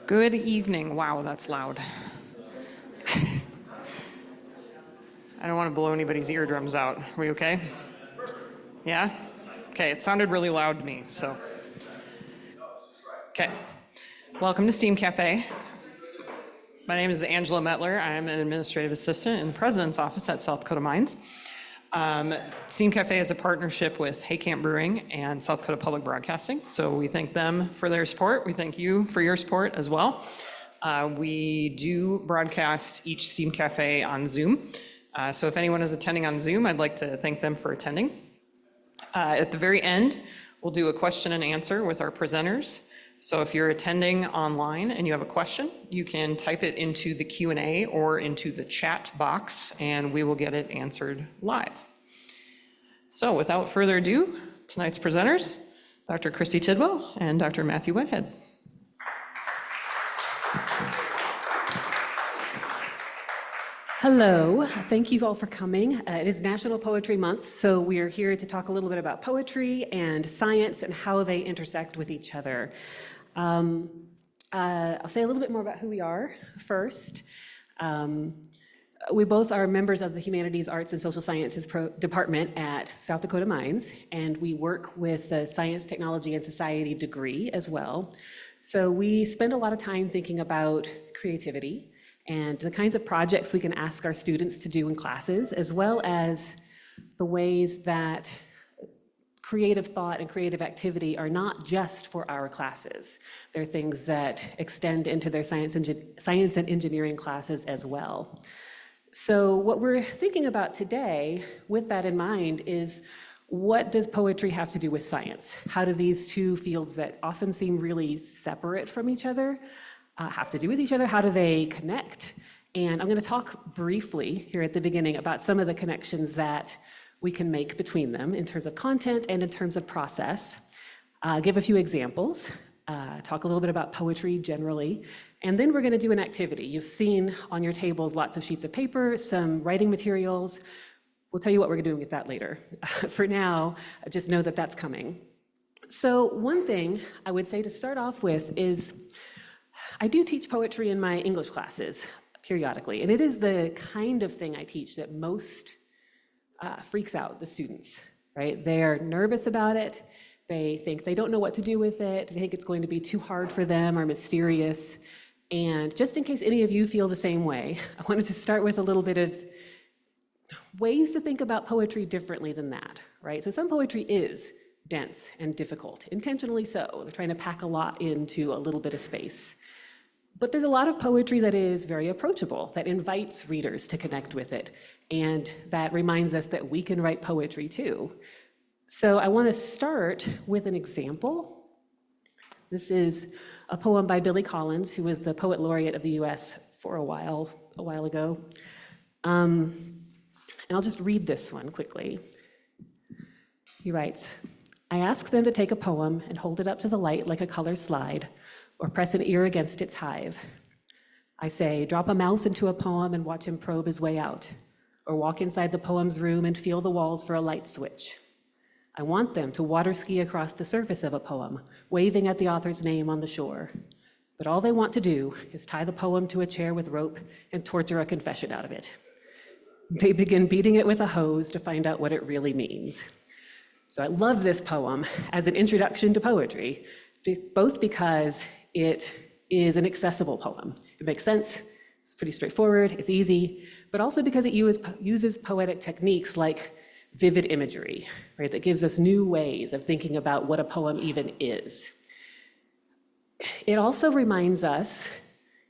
Good evening. Wow, that's loud. I don't want to blow anybody's eardrums out. Are we okay? Yeah? Okay, it sounded really loud to me, so. Okay. Welcome to STEAM Café. My name is Angela Metler. I'm an administrative assistant in the president's office at South Dakota Mines. STEAM Café is a partnership with Hay Camp Brewing and South Dakota Public Broadcasting. So we thank them for their support. We thank you for your support as well. We do broadcast each STEAM Café on Zoom. So if anyone is attending on Zoom, I'd like to thank them for attending. At the very end, we'll do a question and answer with our presenters. So if you're attending online and you have a question, you can type it into the Q&A or into the chat box, and we will get it answered live. So without further ado, tonight's presenters, Dr. Christy Tidwell and Dr. Matthew Whitehead. Hello, thank you all for coming. It is National Poetry Month, so we are here to talk a little bit about poetry and science and how they intersect with each other. I'll say a little bit more about who we are first. We both are members of the Humanities, Arts, and Social Sciences Department at South Dakota Mines, and we work with the Science, Technology, and Society degree as well. So we spend a lot of time thinking about creativity and the kinds of projects we can ask our students to do in classes, as well as the ways that creative thought and creative activity are not just for our classes. They're things that extend into their science and engineering classes as well. So what we're thinking about today, with that in mind, is what does poetry have to do with science? How do these two fields that often seem really separate from each other have to do with each other? How do they connect? And I'm going to talk briefly here at the beginning about some of the connections that we can make between them in terms of content and in terms of process. Give a few examples, talk a little bit about poetry generally, and then we're going to do an activity. You've seen on your tables lots of sheets of paper, some writing materials. We'll tell you what we're doing with that later. For now, just know that that's coming. So one thing I would say to start off with is I do teach poetry in my English classes periodically, and it is the kind of thing I teach that most freaks out the students, right? They're nervous about it. They think they don't know what to do with it. They think it's going to be too hard for them or mysterious. And just in case any of you feel the same way, I wanted to start with a little bit of ways to think about poetry differently than that, right? So some poetry is dense and difficult, intentionally so. They're trying to pack a lot into a little bit of space. But there's a lot of poetry that is very approachable, that invites readers to connect with it, and that reminds us that we can write poetry too. So I want to start with an example. This is a poem by Billy Collins, who was the Poet Laureate of the US for a while ago. And I'll just read this one quickly. He writes, "I ask them to take a poem and hold it up to the light like a color slide, or press an ear against its hive. I say, drop a mouse into a poem and watch him probe his way out, or walk inside the poem's room and feel the walls for a light switch. I want them to water ski across the surface of a poem, waving at the author's name on the shore. But all they want to do is tie the poem to a chair with rope and torture a confession out of it. They begin beating it with a hose to find out what it really means." So I love this poem as an introduction to poetry, both because it is an accessible poem. It makes sense, it's pretty straightforward, it's easy, but also because it uses poetic techniques like vivid imagery, right, that gives us new ways of thinking about what a poem even is. It also reminds us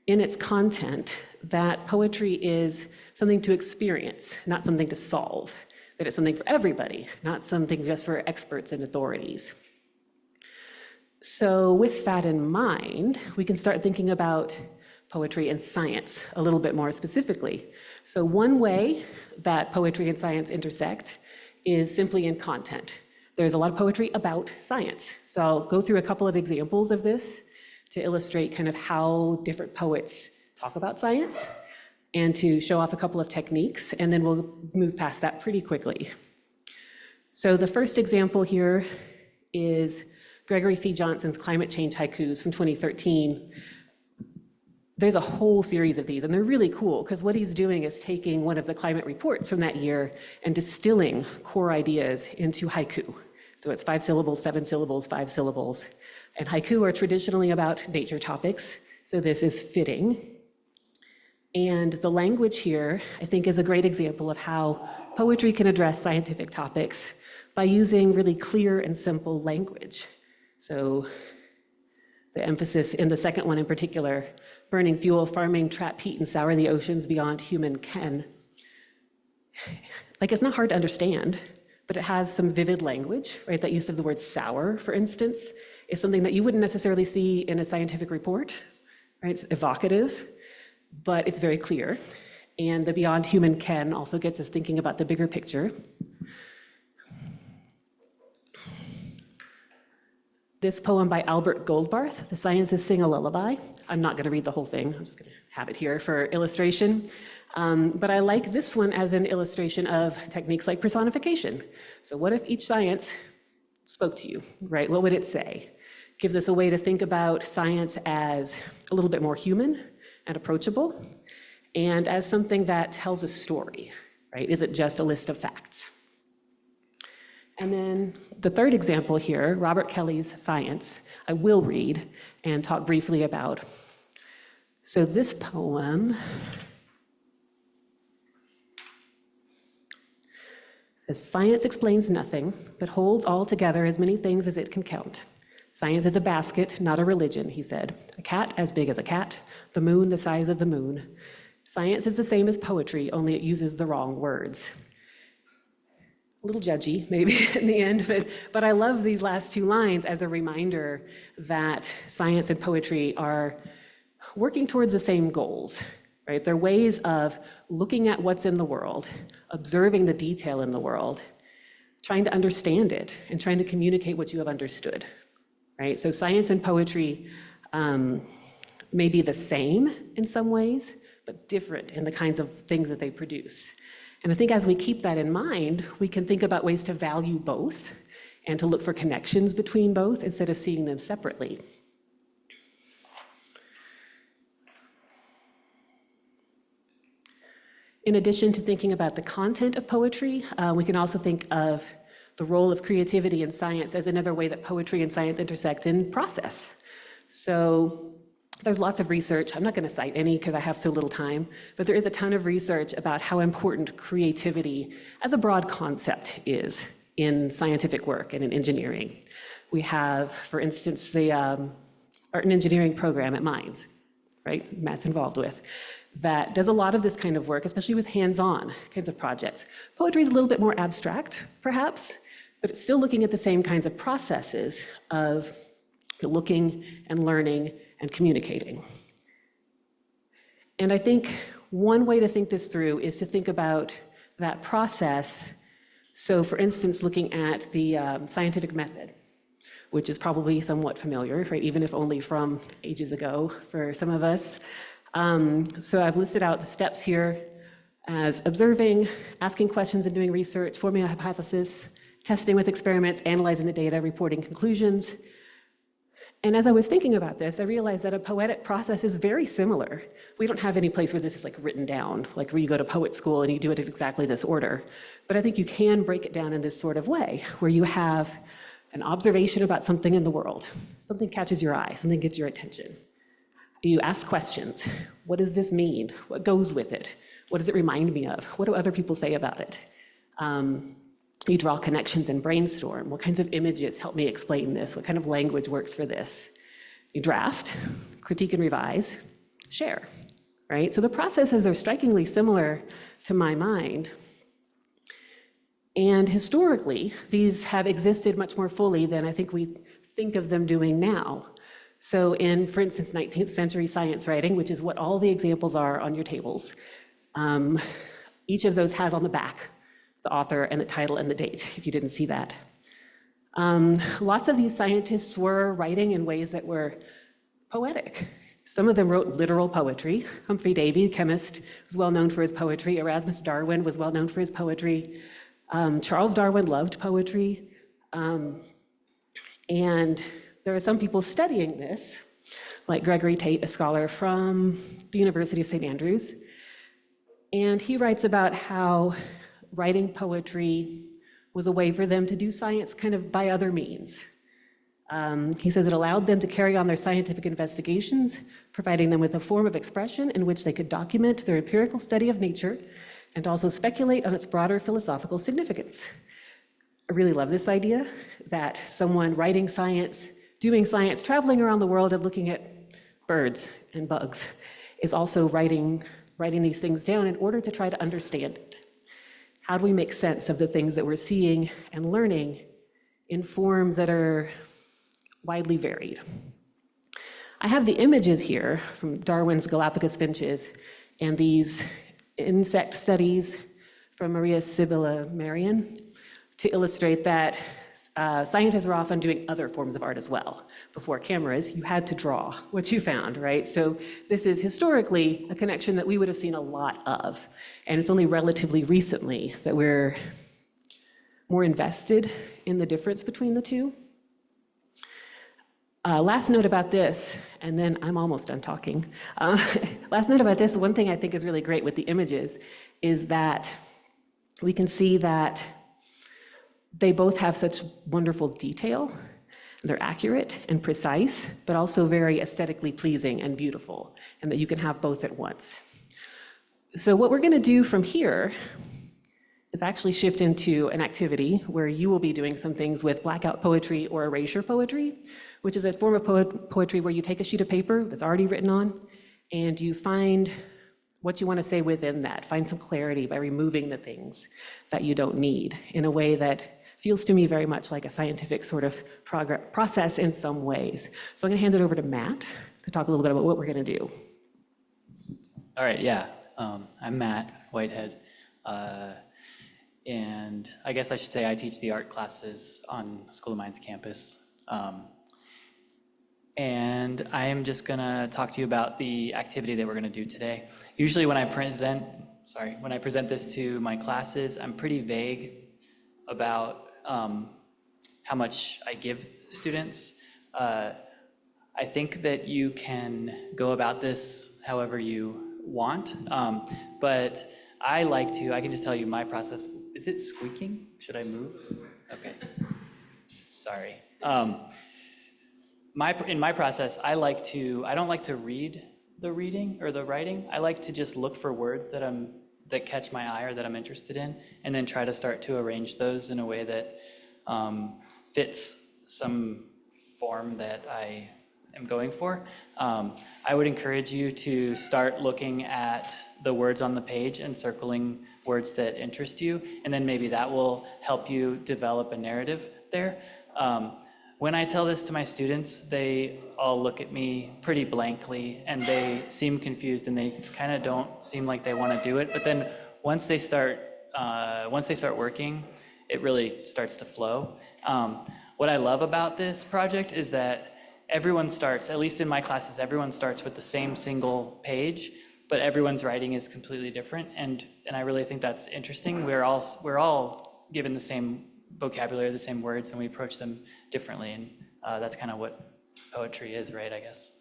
in its content that poetry is something to experience, not something to solve, that it's something for everybody, not something just for experts and authorities. So with that in mind, we can start thinking about poetry and science a little bit more specifically. So one way that poetry and science intersect is simply in content. There's a lot of poetry about science. So I'll go through a couple of examples of this to illustrate kind of how different poets talk about science and to show off a couple of techniques, and then we'll move past that pretty quickly. So the first example here is Gregory C. Johnson's climate change haikus from 2013. there's a whole series of these, and they're really cool, because what he's doing is taking one of the climate reports from that year and distilling core ideas into haiku. So it's 5 syllables, 7 syllables, 5 syllables. And haiku are traditionally about nature topics, so this is fitting. And the language here, I think, is a great example of how poetry can address scientific topics by using really clear and simple language. So the emphasis in the second one in particular, burning fuel, farming, trap heat, and sour the oceans beyond human ken. Like, it's not hard to understand, but it has some vivid language, right? That use of the word sour, for instance, is something that you wouldn't necessarily see in a scientific report, right? It's evocative, but it's very clear. And the beyond human ken also gets us thinking about the bigger picture. This poem by Albert Goldbarth, The Sciences Sing a Lullaby. I'm not gonna read the whole thing, I'm just gonna have it here for illustration. But I like this one as an illustration of techniques like personification. So what if each science spoke to you, right? What would it say? Gives us a way to think about science as a little bit more human and approachable, and as something that tells a story, right? Isn't just a list of facts. And then the third example here, Robert Kelly's Science, I will read and talk briefly about. So this poem says, science explains nothing, but holds all together as many things as it can count. Science is a basket, not a religion, he said. A cat as big as a cat, the moon the size of the moon. Science is the same as poetry, only it uses the wrong words. A little judgy, maybe, in the end, but I love these last two lines as a reminder that science and poetry are working towards the same goals, right? They're ways of looking at what's in the world, observing the detail in the world, trying to understand it, and trying to communicate what you have understood, right? So science and poetry may be the same in some ways, but different in the kinds of things that they produce. And I think as we keep that in mind, we can think about ways to value both and to look for connections between both instead of seeing them separately. In addition to thinking about the content of poetry, we can also think of the role of creativity in science as another way that poetry and science intersect in process. So there's lots of research. I'm not going to cite any because I have so little time, but there is a ton of research about how important creativity as a broad concept is in scientific work and in engineering. We have, for instance, the art and engineering program at Mines, right? Matt's involved with, that does a lot of this kind of work, especially with hands-on kinds of projects. Poetry is a little bit more abstract, perhaps, but it's still looking at the same kinds of processes of looking and learning and communicating. And I think one way to think this through is to think about that process. So for instance, looking at the scientific method, which is probably somewhat familiar, right? Even if only from ages ago for some of us. So I've listed out the steps here as observing, asking questions and doing research, forming a hypothesis, testing with experiments, analyzing the data, reporting conclusions. And as I was thinking about this, I realized that a poetic process is very similar. We don't have any place where this is like written down, like where you go to poet school and you do it in exactly this order. But I think you can break it down in this sort of way, where you have an observation about something in the world. Something catches your eye, something gets your attention. You ask questions. What does this mean? What goes with it? What does it remind me of? What do other people say about it? You draw connections and brainstorm. What kinds of images help me explain this? What kind of language works for this? You draft, critique and revise, share, right? So the processes are strikingly similar to my mind. And historically, these have existed much more fully than I think we think of them doing now. So in, for instance, 19th century science writing, which is what all the examples are on your tables, each of those has on the back the author and the title and the date, if you didn't see that. Lots of these scientists were writing in ways that were poetic. Some of them wrote literal poetry. Humphrey Davy, chemist, was well known for his poetry. Erasmus Darwin was well known for his poetry. Charles Darwin loved poetry. And there are some people studying this, like Gregory Tate, a scholar from the University of St. Andrews. And he writes about how writing poetry was a way for them to do science kind of by other means. He says it allowed them to carry on their scientific investigations, providing them with a form of expression in which they could document their empirical study of nature and also speculate on its broader philosophical significance. I really love this idea that someone writing science, doing science, traveling around the world and looking at birds and bugs is also writing these things down in order to try to understand it. How do we make sense of the things that we're seeing and learning in forms that are widely varied? I have the images here from Darwin's Galapagos finches and these insect studies from Maria Sibylla Marion to illustrate that scientists are often doing other forms of art as well. Before cameras, you had to draw what you found, right? So this is historically a connection that we would have seen a lot of, and it's only relatively recently that we're more invested in the difference between the two. Last note about this, and then I'm almost done talking. Last note about this, one thing I think is really great with the images is that we can see that they both have such wonderful detail. They're accurate and precise, but also very aesthetically pleasing and beautiful, and that you can have both at once. So what we're going to do from here is actually shift into an activity where you will be doing some things with blackout poetry or erasure poetry, which is a form of poetry where you take a sheet of paper that's already written on, and you find what you want to say within that. Find some clarity by removing the things that you don't need in a way that feels to me very much like a scientific sort of process in some ways. So I'm going to hand it over to Matt to talk a little bit about what we're going to do. All right, yeah. I'm Matt Whitehead. And I guess I should say I teach the art classes on School of Mines campus. And I am just gonna talk to you about the activity that we're gonna do today. Usually when I present this to my classes, I'm pretty vague about how much I give students. I think that you can go about this however you want, but I can just tell you my process. Is it squeaking? Should I move? Okay, sorry. In my process, I don't like to read the reading or the writing. I like to just look for words that catch my eye or that I'm interested in, and then try to start to arrange those in a way that fits some form that I am going for. I would encourage you to start looking at the words on the page and circling words that interest you, and then maybe that will help you develop a narrative there. When I tell this to my students, they all look at me pretty blankly and they seem confused and they kind of don't seem like they want to do it. But then once they start working, it really starts to flow. What I love about this project is that everyone starts, at least in my classes, everyone starts with the same single page, but everyone's writing is completely different. And I really think that's interesting. We're all given the same vocabulary, the same words, and we approach them differently. And that's kind of what poetry is, right, I guess.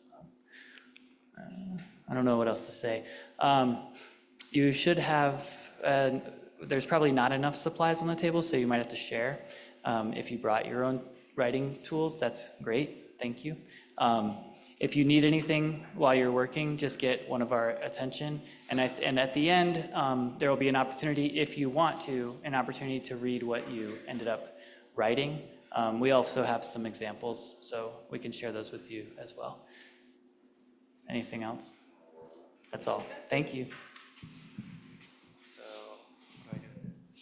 I don't know what else to say. You should have, there's probably not enough supplies on the table, so you might have to share. If you brought your own writing tools, that's great, thank you. If you need anything while you're working, just get one of our attention. And at the end, there will be an opportunity, if you want to, an opportunity to read what you ended up writing. We also have some examples, so we can share those with you as well. Anything else? That's all. Thank you. So, what do I do with this?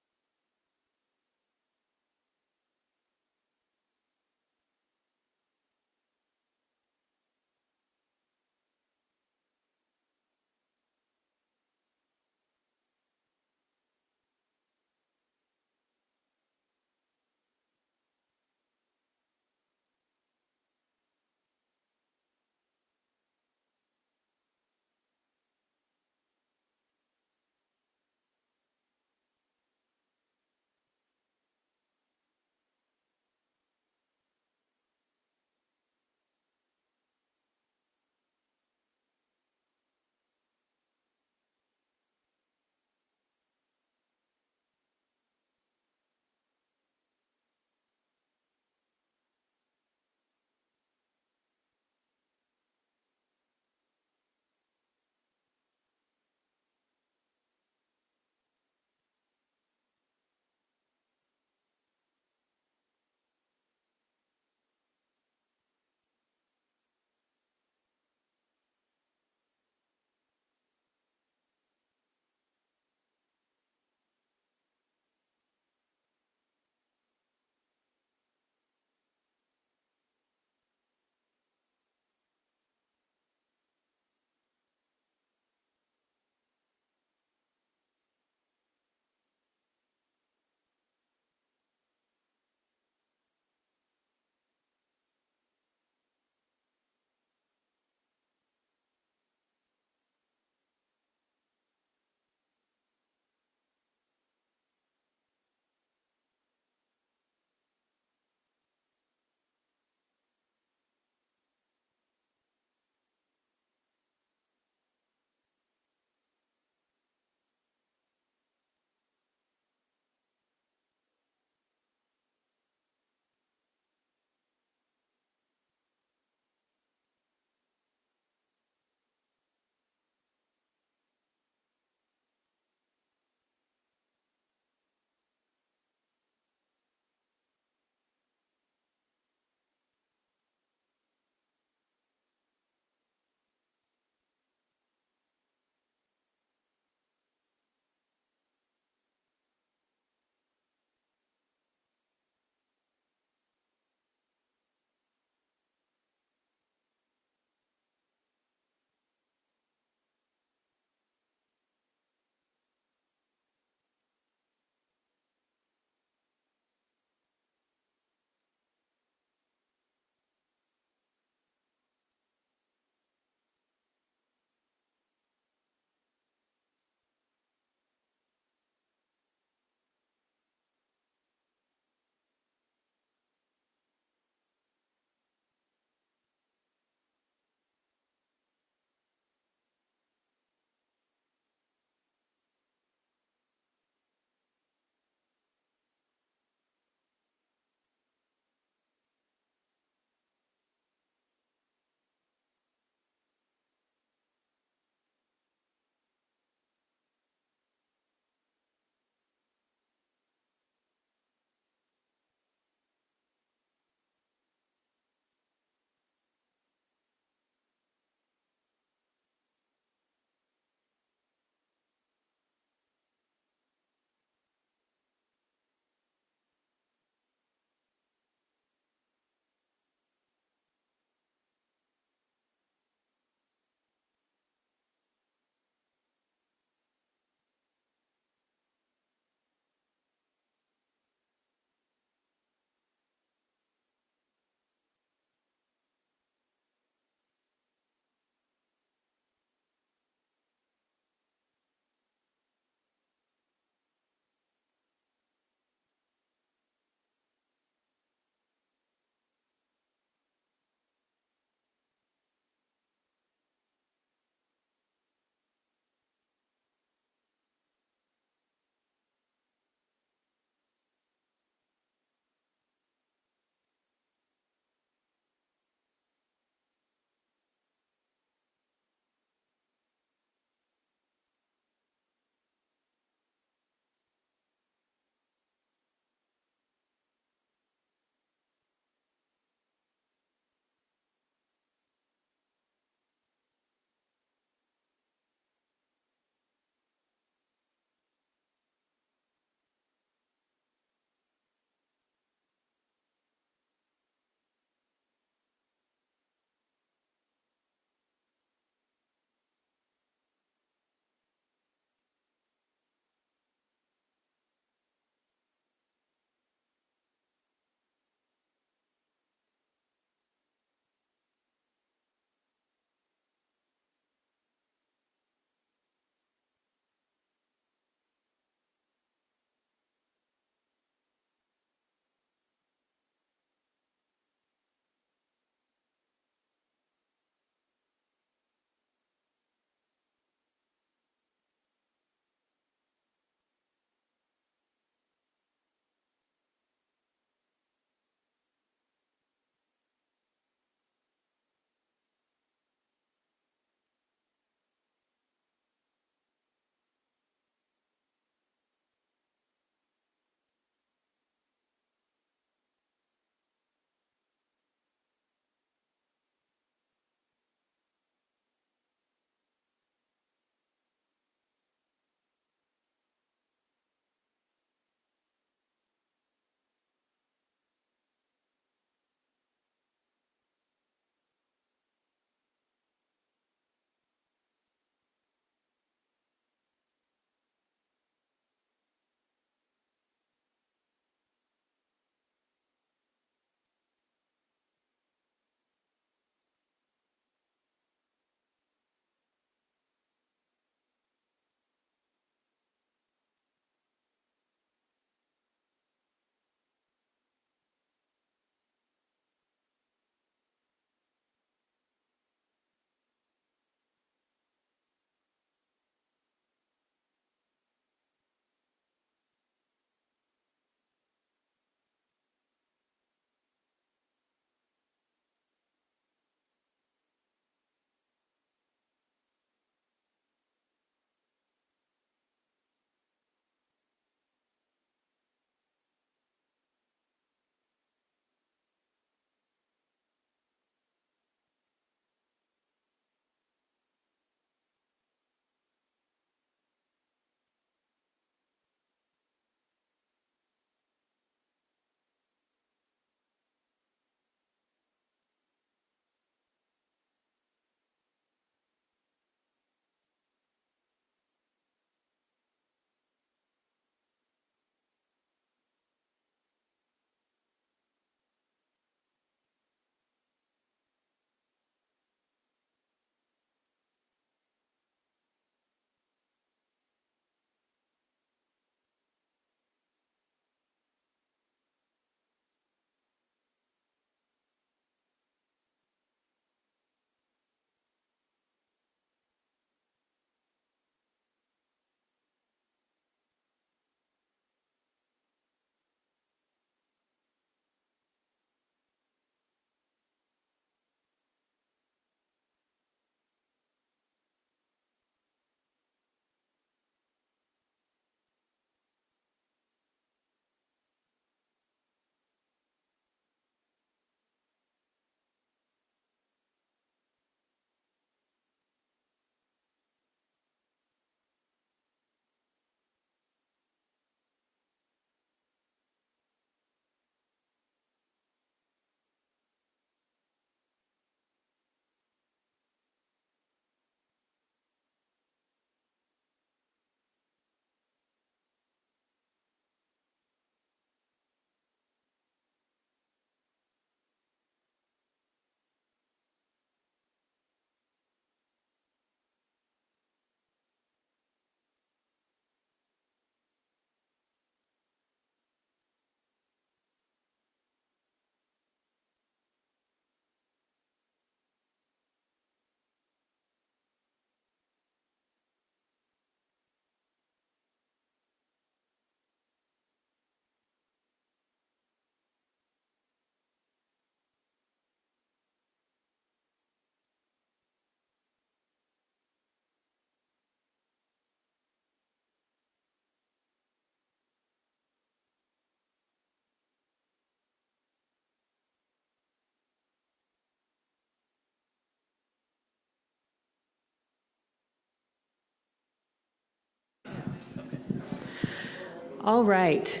All right.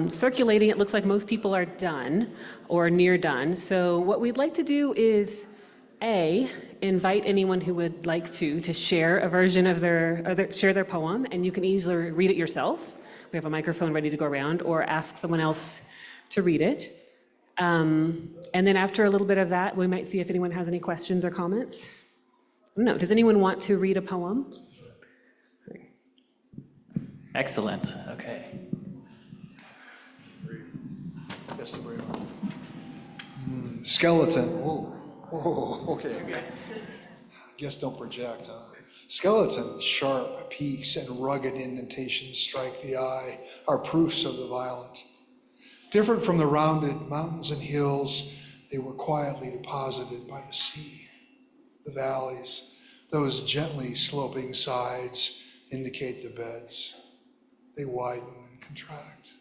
Circulating, it looks like most people are done or near done. So what we'd like to do is, invite anyone who would like to share a version of share their poem, and you can easily read it yourself. We have a microphone ready to go around, or ask someone else to read it. And then after a little bit of that, we might see if anyone has any questions or comments. No, does anyone want to read a poem? Excellent, okay. Yes, the brave one. Skeleton. Whoa, okay. Guess don't project, huh? Skeleton, sharp peaks and rugged indentations strike the eye, are proofs of the violent. Different from the rounded mountains and hills, they were quietly deposited by the sea. The valleys, those gently sloping sides, indicate the beds. They widen and contract.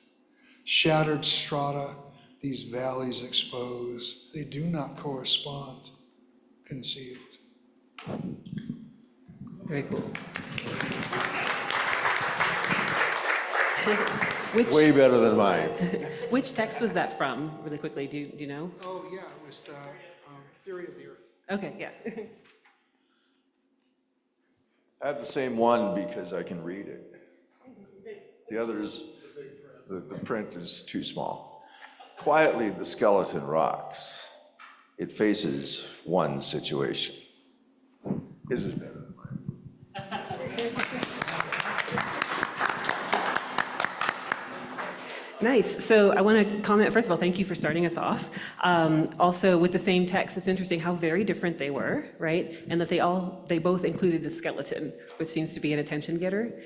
Shattered strata, these valleys expose. They do not correspond, concealed. Very cool. Way better than mine. Which text was that from, really quickly? Do you know? Oh, yeah, it was the Theory of the Earth. Okay, yeah. I have the same one because I can read it. The others, the print is too small. Quietly, the skeleton rocks. It faces one situation. His is better than mine. Nice. So I want to comment, first of all, thank you for starting us off. Also, with the same text, it's interesting how very different they were, right? And that they both included the skeleton, which seems to be an attention getter.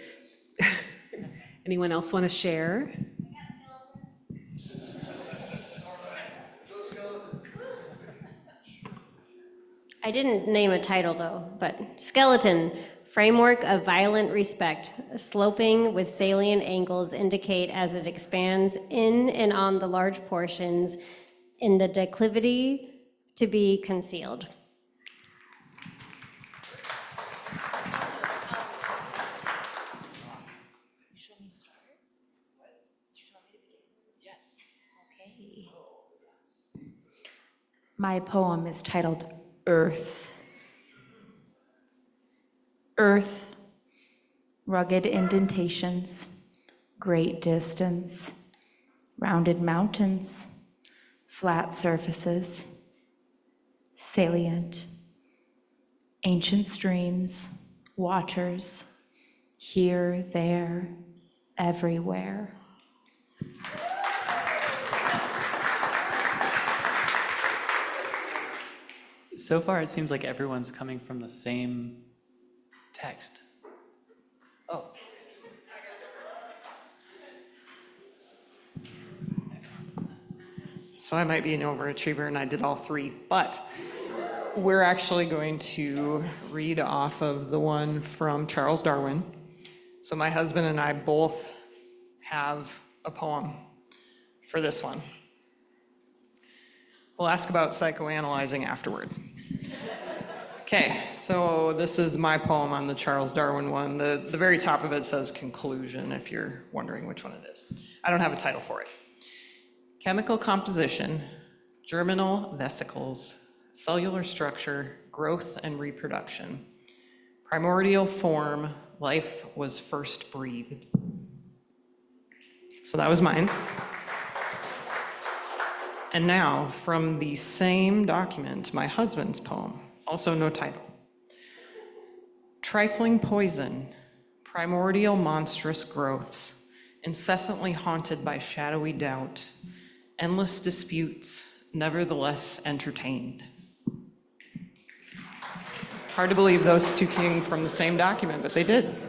Anyone else want to share? I didn't name a title though, but Skeleton, Framework of Violent Respect, sloping with salient angles indicate as it expands in and on the large portions in the declivity to be concealed. My poem is titled Earth. Earth, rugged indentations, great distance, rounded mountains, flat surfaces, salient, ancient streams, waters, here, there, everywhere. So far, it seems like everyone's coming from the same text. Oh. So I might be an overachiever and I did all three, but we're actually going to read off of the one from Charles Darwin. So my husband and I both have a poem for this one. We'll ask about psychoanalyzing afterwards. Okay, so this is my poem on the Charles Darwin one. The very top of it says conclusion, if you're wondering which one it is. I don't have a title for it. Chemical composition, germinal vesicles, cellular structure, growth and reproduction. Primordial form, life was first breathed. So that was mine. And now, from the same document, my husband's poem, also no title. Trifling poison, primordial monstrous growths, incessantly haunted by shadowy doubt, endless disputes, nevertheless entertained. Hard to believe those two came from the same document, but they did.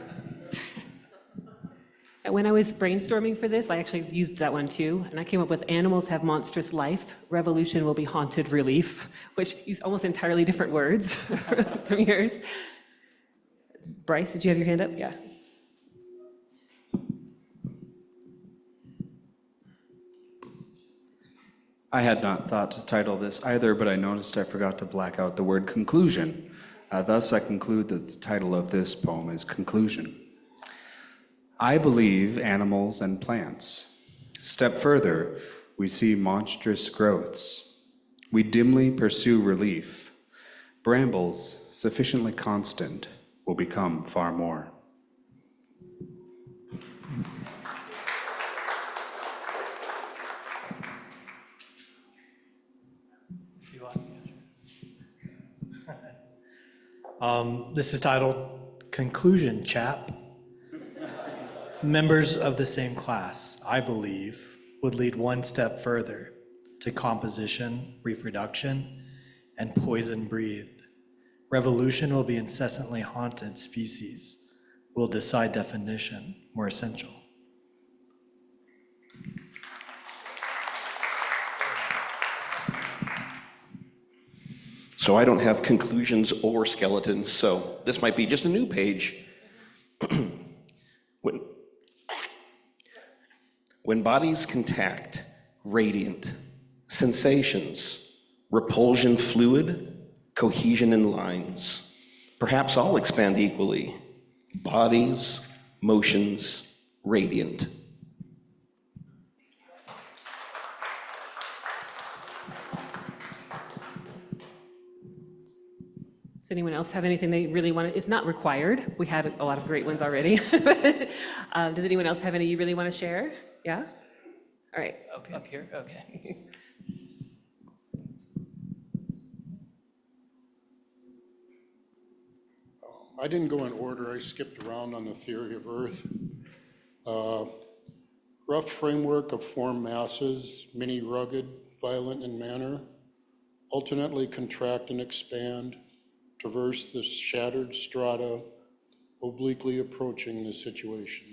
When I was brainstorming for this, I actually used that one too, and I came up with animals have monstrous life, revolution will be haunted relief, which use almost entirely different words from yours. Bryce, did you have your hand up? Yeah. I had not thought to title this either, but I noticed I forgot to black out the word conclusion. Thus, I conclude that the title of this poem is Conclusion. I believe animals and plants. Step further, we see monstrous growths. We dimly pursue relief. Brambles, sufficiently constant, will become far more. This is titled Conclusion, Chap. Members of the same class, I believe, would lead one step further to composition, reproduction, and poison breathed. Revolution will be incessantly haunted species, will decide definition more essential. So I don't have conclusions or skeletons, so this might be just a new page. When bodies contact, radiant, sensations, repulsion fluid, cohesion in lines, perhaps all expand equally. Bodies, motions, radiant. Does anyone else have anything they really want to, it's not required. We had a lot of great ones already. Does anyone else have any you really want to share? Yeah? All right. Up here? Okay. I didn't go in order. I skipped around on the theory of Earth. Rough framework of form masses, many rugged, violent in manner, alternately contract and expand, traverse the shattered strata, obliquely approaching the situation.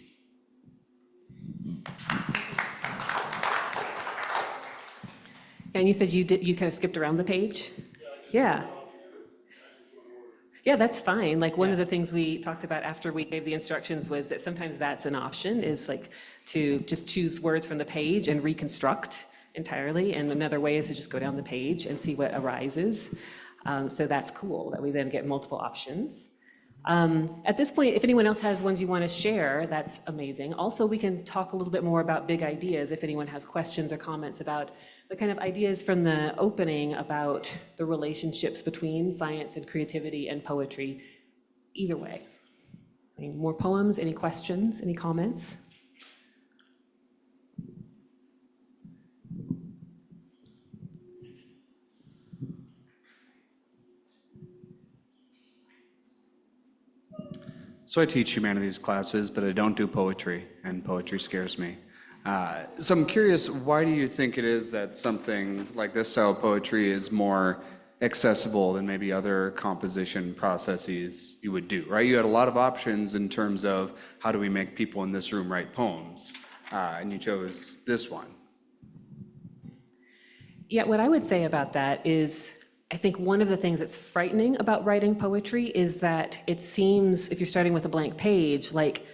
And you said you kind of skipped around the page? Yeah. Yeah, that's fine. Like one of the things we talked about after we gave the instructions was that sometimes that's an option, is like to just choose words from the page and reconstruct entirely. And another way is to just go down the page and see what arises. So that's cool that we then get multiple options. At this point, if anyone else has ones you want to share, that's amazing. Also, we can talk a little bit more about big ideas if anyone has questions or comments about the kind of ideas from the opening about the relationships between science and creativity and poetry. Either way. Any more poems, any questions, any comments? So I teach humanities classes, but I don't do poetry, and poetry scares me. So I'm curious, why do you think it is that something like this style of poetry is more accessible than maybe other composition processes you would do, right? You had a lot of options in terms of how do we make people in this room write poems, and you chose this one. Yeah, what I would say about that is, I think one of the things that's frightening about writing poetry is that it seems, if you're starting with a blank page, like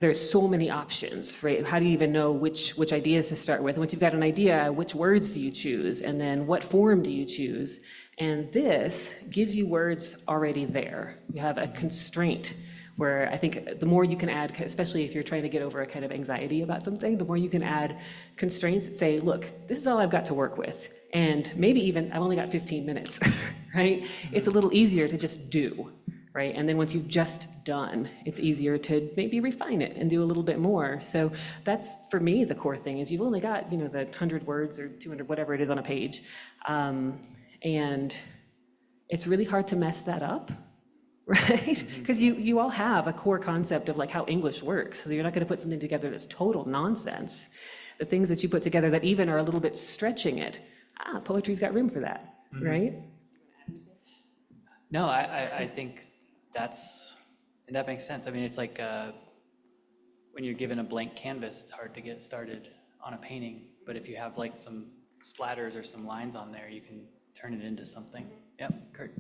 there's so many options, right? How do you even know which ideas to start with? And once you've got an idea, which words do you choose? And then what form do you choose? And this gives you words already there. You have a constraint where I think the more you can add, especially if you're trying to get over a kind of anxiety about something, the more you can add constraints that say, look, this is all I've got to work with. And maybe even, I've only got 15 minutes, right? It's a little easier to just do, right? And then once you've just done, it's easier to maybe refine it and do a little bit more. So that's, for me, the core thing is you've only got, the 100 words or 200, whatever it is on a page. And it's really hard to mess that up, right? Because you all have a core concept of like how English works. So you're not going to put something together that's total nonsense. The things that you put together that even are a little bit stretching it, poetry's got room for that, right? No, I think that makes sense. I mean, it's like when you're given a blank canvas, it's hard to get started on a painting. But if you have like some splatters or some lines on there, you can turn it into something. Yep, Kurt.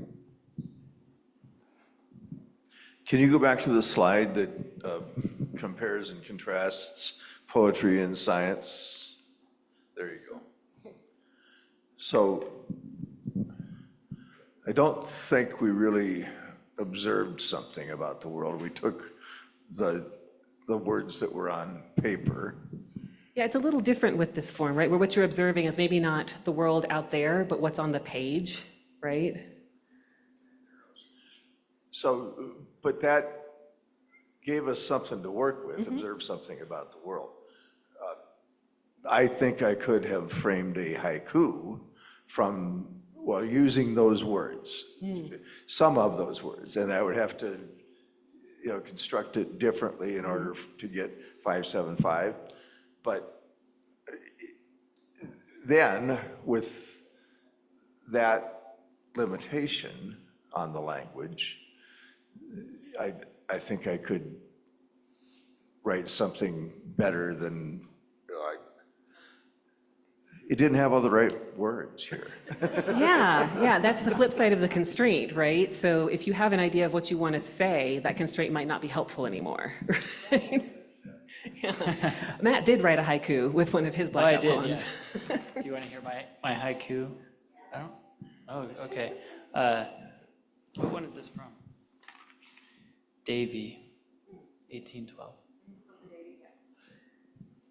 Can you go back to the slide that compares and contrasts poetry and science? There you go. So I don't think we really observed something about the world. We took the the words that were on paper. Yeah, it's a little different with this form, right? Where what you're observing is maybe not the world out there, but what's on the page, right? So, but that gave us something to work with, observe something about the world. I think I could have framed a haiku from, well, using those words, some of those words, and I would have to, construct it differently in order to get 575. But then, with that limitation on the language, I think I could write something better than, it didn't have all the right words here. Yeah, that's the flip side of the constraint, right? So if you have an idea of what you want to say, that constraint might not be helpful anymore, right? Yeah. Matt did write a haiku with one of his blackout poems. Yeah. Do you want to hear my haiku? I don't? Oh, okay. What one is this from? Davy, 1812.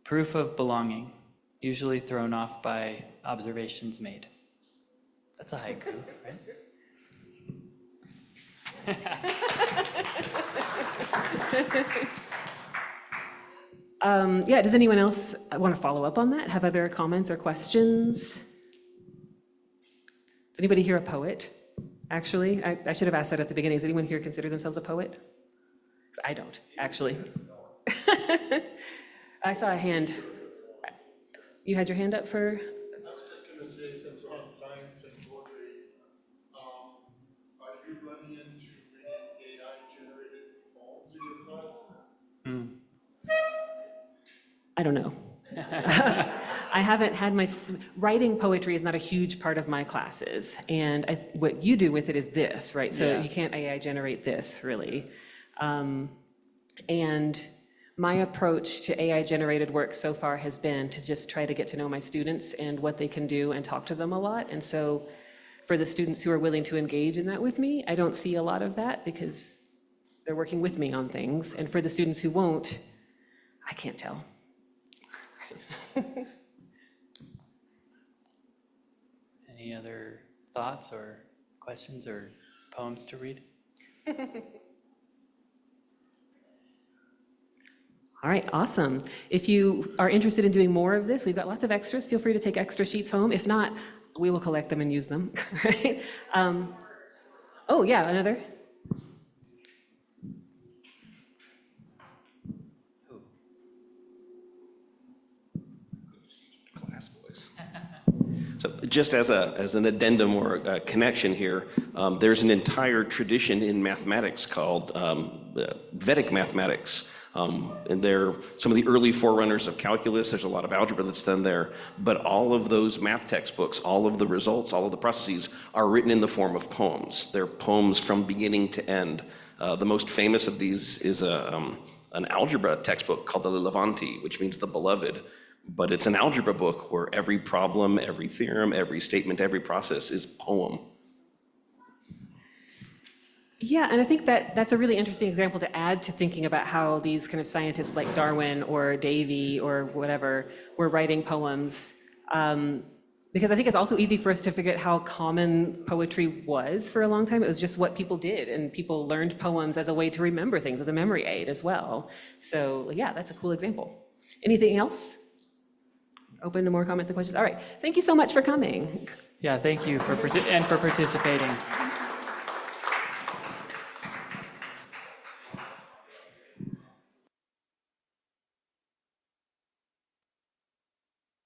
Proof of belonging, usually thrown off by observations made. That's a haiku, right? Yeah, does anyone else want to follow up on that? Have other comments or questions? Does anybody here a poet? Actually, I should have asked that at the beginning. Does anyone here consider themselves a poet? 'Cause I don't, actually. I saw a hand. You had your hand up for? I was just going to say, since we're on science and poetry, are you running into any AI-generated poems in your classes? I don't know. I haven't had writing poetry is not a huge part of my classes. And what you do with it is this, right? So Yeah. you can't AI generate this, really. And my approach to AI generated work so far has been to just try to get to know my students and what they can do and talk to them a lot. And so for the students who are willing to engage in that with me, I don't see a lot of that because they're working with me on things. And for the students who won't, I can't tell. Any other thoughts or questions or poems to read? All right, awesome. If you are interested in doing more of this, we've got lots of extras. Feel free to take extra sheets home. If not, we will collect them and use them, right? Oh, yeah, another? So just as an addendum or a connection here, there's an entire tradition in mathematics called Vedic mathematics. And they're some of the early forerunners of calculus. There's a lot of algebra that's done there. But all of those math textbooks, all of the results, all of the processes are written in the form of poems. They're poems from beginning to end. The most famous of these is an algebra textbook called the Levanti, which means the beloved. But it's an algebra book where every problem, every theorem, every statement, every process is poem. Yeah, and I think that's a really interesting example to add to thinking about how these kind of scientists like Darwin or Davy or whatever were writing poems. Because I think it's also easy for us to forget how common poetry was for a long time. It was just what people did, and people learned poems as a way to remember things, as a memory aid as well. So yeah, that's a cool example. Anything else? Open to more comments and questions. All right, thank you so much for coming. Yeah, thank you for participating.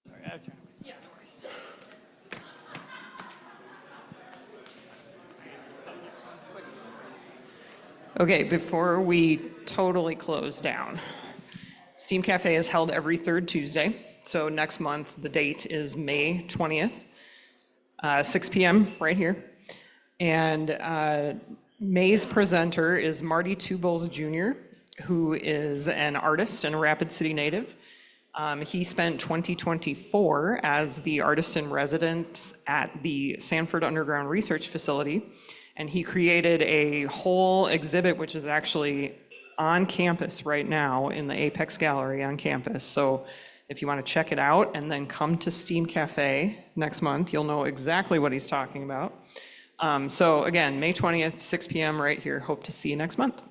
Sorry, I have to turn away. Yeah, no worries. Okay, before we totally close down, Steam Cafe is held every third Tuesday. So next month, the date is May 20th, 6 p.m. right here. And May's presenter is Marty Two Bulls Jr., who is an artist and a Rapid City native. He spent 2024 as the artist in residence at the Sanford Underground Research Facility, and he created a whole exhibit, which is actually on campus right now in the Apex Gallery on campus. So if you want to check it out and then come to STEAM Cafe next month, you'll know exactly what he's talking about. So again, May 20th, 6 p.m. right here. Hope to see you next month.